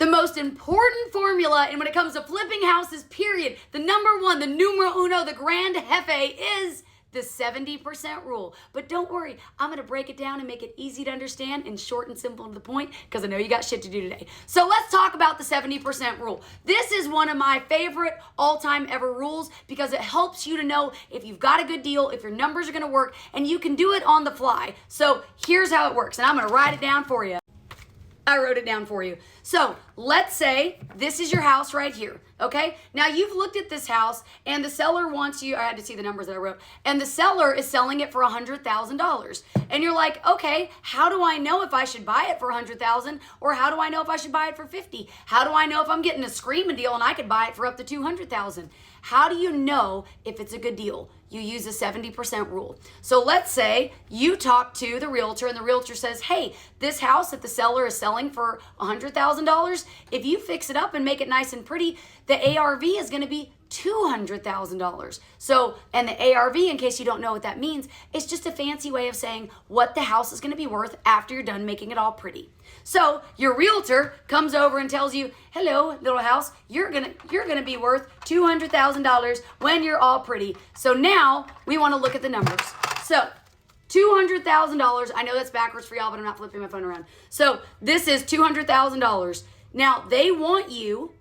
The most important formula, and when it comes to flipping houses, period, the number one, the numero uno, the grand jefe is the 70% rule. But don't worry, I'm gonna break it down and make it easy to understand and short and simple to the point, because I know you got shit to do today. So let's talk about the 70% rule. This is one of my favorite all-time ever rules because it helps you to know if you've got a good deal, if your numbers are gonna work, and you can do it on the fly. So here's how it works, and I'm gonna write it down for you. I wrote it down for you. So let's say this is your house right here, okay? Now you've looked at this house and the seller wants you, I had to see the numbers that I wrote, and the seller is selling it for $100,000. And you're like, okay, how do I know if I should buy it for $100,000 or how do I know if I should buy it for $50,000? How do I know if I'm getting a screaming deal and I could buy it for up to $200,000? How do you know if it's a good deal? You use a 70% rule. So let's say you talk to the realtor and the realtor says, hey, this house that the seller is selling for $100,000, if you fix it up and make it nice and pretty, the ARV is gonna be $200,000. So, and the ARV, in case you don't know what that means, it's just a fancy way of saying what the house is gonna be worth after you're done making it all pretty. So your realtor comes over and tells you, hello, little house, you're gonna be worth $200,000 when you're all pretty. So now we wanna look at the numbers. So $200,000, I know that's backwards for y'all, but I'm not flipping my phone around. So this is $200,000. Now they want you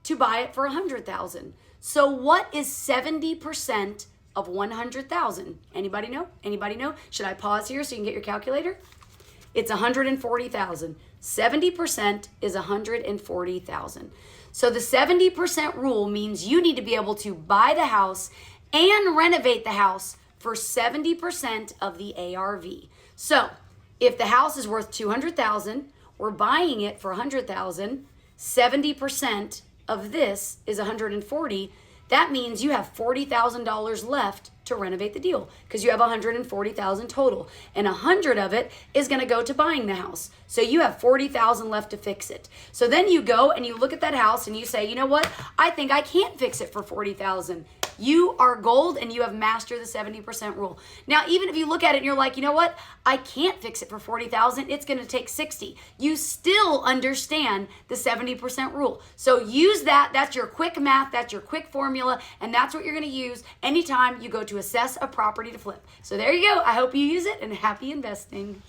to buy it for $100,000. So what is 70% of 100,000? Anybody know? Anybody know? Should I pause here so you can get your calculator? It's 140,000. 70% is 140,000. So the 70% rule means you need to be able to buy the house and renovate the house for 70% of the ARV. So if the house is worth 200,000, we're buying it for 100,000, 70% of this is 140. That means you have $40,000 left to renovate the deal because you have 140,000 total, and 100 of it is going to go to buying the house. So you have 40,000 left to fix it. So then you go and you look at that house and you say, you know what? I think I can't fix it for 40,000. You are gold and you have mastered the 70% rule. Now, even if you look at it and you're like, you know what? I can't fix it for 40,000. It's going to take 60. You still understand the 70% rule. So use that. That's your quick math. That's your quick formula. And that's what you're going to use anytime you go to assess a property to flip. So there you go. I hope you use it and happy investing.